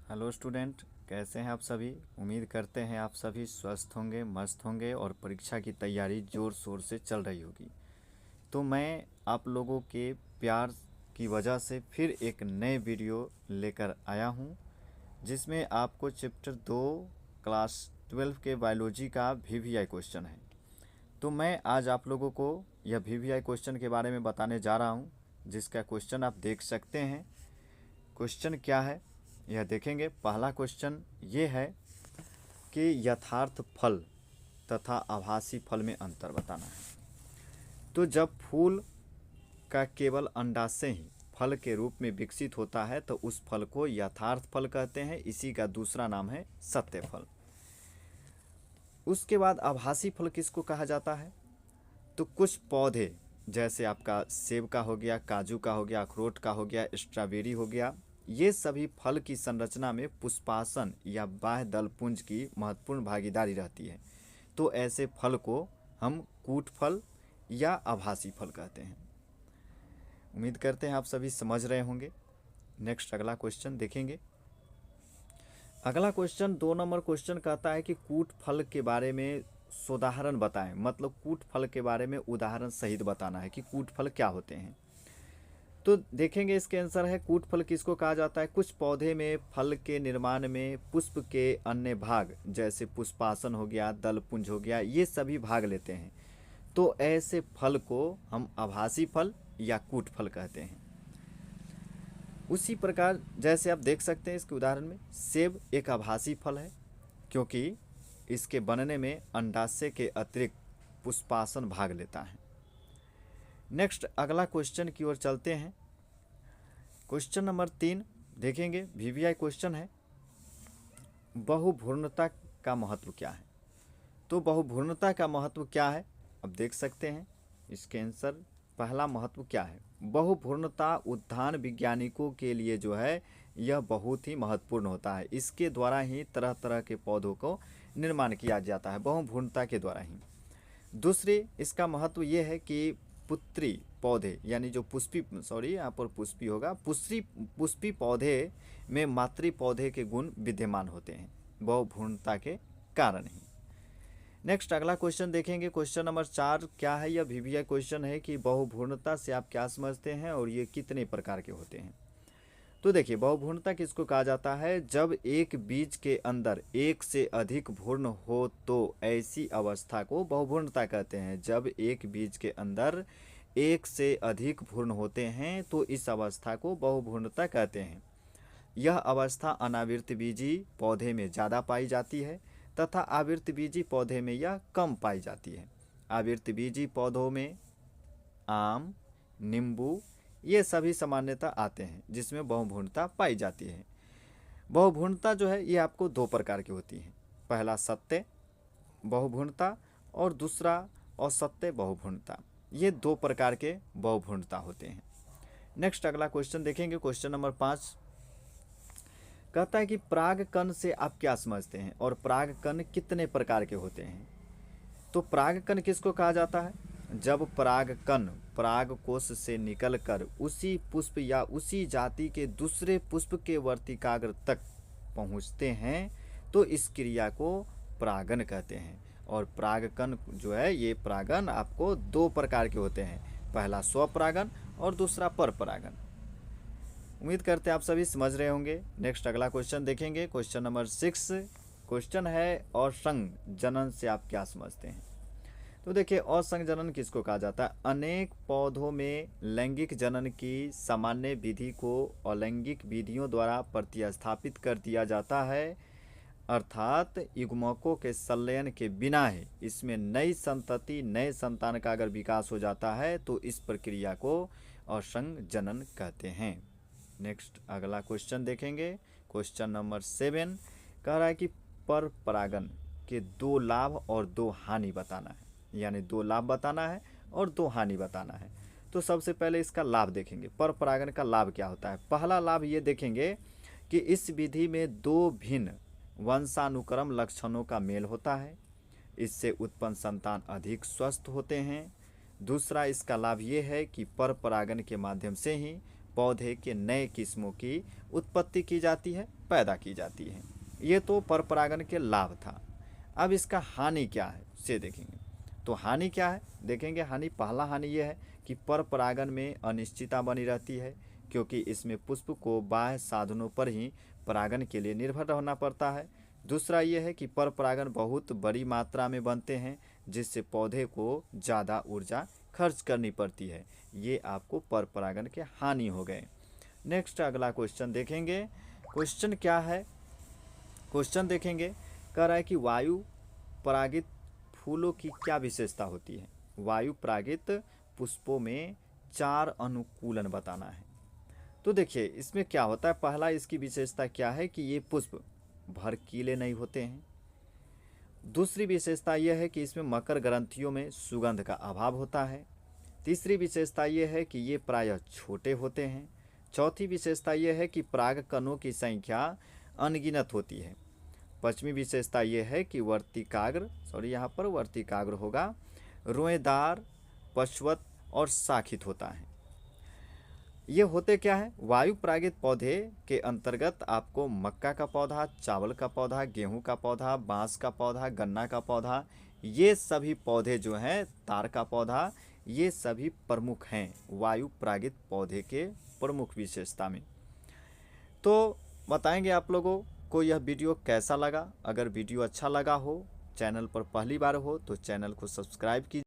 Hello student, कैसे हैं आप सभी। उम्मीद करते हैं आप सभी स्वस्थ होंगे, मस्त होंगे और परीक्षा की तैयारी ज़ोर शोर से चल रही होगी। तो मैं आप लोगों के प्यार की वजह से फिर एक नए वीडियो लेकर आया हूं, जिसमें आपको चैप्टर 2 क्लास 12 के बायोलॉजी का वीवीआई क्वेश्चन है। तो मैं आज आप लोगों को यह वीवीआई क्वेश्चन के बारे में बताने जा रहा हूं, जिसका क्वेश्चन आप देख सकते हैं। क्वेश्चन क्या है यह देखेंगे। पहला क्वेश्चन ये है कि यथार्थ फल तथा आभासी फल में अंतर बताना है। तो जब फूल का केवल अंडाशय ही फल के रूप में विकसित होता है तो उस फल को यथार्थ फल कहते हैं। इसी का दूसरा नाम है सत्य फल। उसके बाद आभासी फल किसको कहा जाता है? तो कुछ पौधे जैसे आपका सेब का हो गया, काजू का हो गया, अखरोट का हो गया, स्ट्रॉबेरी हो गया, ये सभी फल की संरचना में पुष्पासन या बाह्य दलपुंज की महत्वपूर्ण भागीदारी रहती है। तो ऐसे फल को हम कूट फल या आभासी फल कहते हैं। उम्मीद करते हैं आप सभी समझ रहे होंगे। नेक्स्ट अगला क्वेश्चन देखेंगे। अगला क्वेश्चन 2 नंबर क्वेश्चन कहता है कि कूट फल के बारे में उदाहरण बताएं। मतलब कूट फल के बारे में उदाहरण सहित बताना है कि कूट फल क्या होते हैं। तो देखेंगे इसके आंसर है कूट फल किसको कहा जाता है? कुछ पौधे में फल के निर्माण में पुष्प के अन्य भाग जैसे पुष्पासन हो गया, दलपुंज हो गया, ये सभी भाग लेते हैं। तो ऐसे फल को हम आभासी फल या कूट फल कहते हैं। उसी प्रकार जैसे आप देख सकते हैं इसके उदाहरण में सेब एक आभासी फल है, क्योंकि इसके बनने में अंडाशय के अतिरिक्त पुष्पासन भाग लेता है। नेक्स्ट अगला क्वेश्चन की ओर चलते हैं। क्वेश्चन नंबर 3 देखेंगे। वीवीआई क्वेश्चन है, बहुभ्रूणता का महत्व क्या है? तो बहुभ्रूणता का महत्व क्या है अब देख सकते हैं। इसके आंसर पहला महत्व क्या है? बहुभ्रूणता उद्यान वैज्ञानिकों के लिए जो है यह बहुत ही महत्वपूर्ण होता है। इसके द्वारा ही तरह तरह के पौधों को निर्माण किया जाता है, बहुभ्रूणता के द्वारा ही। दूसरी इसका महत्व ये है कि पुत्री पौधे यानी जो यहाँ पर पुष्पी होगा, पुष्पी पौधे में मातृ पौधे के गुण विद्यमान होते हैं बहुभ्रूणता के कारण ही। नेक्स्ट अगला क्वेश्चन देखेंगे। क्वेश्चन नंबर 4 क्या है? यह वीवीआई क्वेश्चन है कि बहुभ्रूणता से आप क्या समझते हैं और ये कितने प्रकार के होते हैं। तो देखिए, बहुभ्रूणता किसको कहा जाता है? जब एक बीज के अंदर एक से अधिक भ्रूण हो तो ऐसी अवस्था को बहुभ्रूणता कहते हैं। जब एक बीज के अंदर एक से अधिक भ्रूण होते हैं तो इस अवस्था को बहुभ्रूणता कहते हैं। यह अवस्था अनावृत बीजी पौधे में ज़्यादा पाई जाती है तथा आवृत बीजी पौधे में यह कम पाई जाती है। आवृत बीजी पौधों में आम, नींबू ये सभी सामान्यतः आते हैं जिसमें बहुभ्रूणता पाई जाती है। बहुभ्रूणता जो है ये आपको 2 प्रकार की होती है। पहला सत्य बहुभ्रूणता और दूसरा असत्य बहुभ्रूणता। ये 2 प्रकार के बहुभ्रूणता होते हैं। नेक्स्ट अगला क्वेश्चन देखेंगे। क्वेश्चन नंबर 5 कहता है कि परागकण से आप क्या समझते हैं और परागकण कितने प्रकार के होते हैं। तो परागकण किसको कहा जाता है? जब परागकण परागकोश से निकलकर उसी पुष्प या उसी जाति के दूसरे पुष्प के वर्तिकाग्र तक पहुंचते हैं तो इस क्रिया को परागन कहते हैं। और परागकण जो है ये परागन आपको 2 प्रकार के होते हैं। पहला स्वपरागन और दूसरा परपरागन। उम्मीद करते हैं आप सभी समझ रहे होंगे। नेक्स्ट अगला क्वेश्चन देखेंगे। क्वेश्चन नंबर 6 क्वेश्चन है असंग जनन से आप क्या समझते हैं। तो देखिए, असंग जनन किसको कहा जाता है? अनेक पौधों में लैंगिक जनन की सामान्य विधि को अलैंगिक विधियों द्वारा प्रतिस्थापित कर दिया जाता है। अर्थात युग्मकों के संलयन के बिना ही इसमें नई संतति, नए संतान का अगर विकास हो जाता है तो इस प्रक्रिया को असंग जनन कहते हैं। नेक्स्ट अगला क्वेश्चन देखेंगे। क्वेश्चन नंबर 7 कह रहा है कि पर परागन के 2 लाभ और 2 हानि बताना है। यानी 2 लाभ बताना है और 2 हानि बताना है। तो सबसे पहले इसका लाभ देखेंगे। पर परागन का लाभ क्या होता है? पहला लाभ ये देखेंगे कि इस विधि में 2 भिन्न वंशानुक्रम लक्षणों का मेल होता है। इससे उत्पन्न संतान अधिक स्वस्थ होते हैं। दूसरा इसका लाभ ये है कि पर परागन के माध्यम से ही पौधे के नए किस्मों की उत्पत्ति की जाती है, पैदा की जाती है। ये तो पर परागण के लाभ था। अब इसका हानि क्या है उसे देखेंगे। तो हानि क्या है देखेंगे। पहला हानि यह है कि पर परागण में अनिश्चितता बनी रहती है, क्योंकि इसमें पुष्प को बाह्य साधनों पर ही परागण के लिए निर्भर रहना पड़ता है। दूसरा यह है कि पर परागण बहुत बड़ी मात्रा में बनते हैं, जिससे पौधे को ज़्यादा ऊर्जा खर्च करनी पड़ती है। ये आपको पर परागण के हानि हो गए। नेक्स्ट अगला क्वेश्चन देखेंगे। क्वेश्चन क्या है, क्वेश्चन देखेंगे। कह रहा है कि वायु परागित फूलों की क्या विशेषता होती है। वायु परागित पुष्पों में 4 अनुकूलन बताना है। तो देखिए इसमें क्या होता है। पहला इसकी विशेषता क्या है कि ये पुष्प भड़कीले नहीं होते हैं। दूसरी विशेषता यह है कि इसमें मकर ग्रंथियों में सुगंध का अभाव होता है। तीसरी विशेषता यह है कि ये प्रायः छोटे होते हैं। चौथी विशेषता यह है कि परागकणों की संख्या अनगिनत होती है। पांचवी विशेषता यह है कि यहाँ पर वर्तिकाग्र होगा, रोएदार, पशवत और शाखित होता है। ये होते क्या है। वायु परागित पौधे के अंतर्गत आपको मक्का का पौधा, चावल का पौधा, गेहूं का पौधा, बांस का पौधा, गन्ना का पौधा, ये सभी पौधे जो हैं, तार का पौधा, ये सभी प्रमुख हैं वायु परागित पौधे के प्रमुख विशेषता में। तो बताएंगे आप लोगों को यह वीडियो कैसा लगा। अगर वीडियो अच्छा लगा हो, चैनल पर पहली बार हो तो चैनल को सब्सक्राइब कीजिए।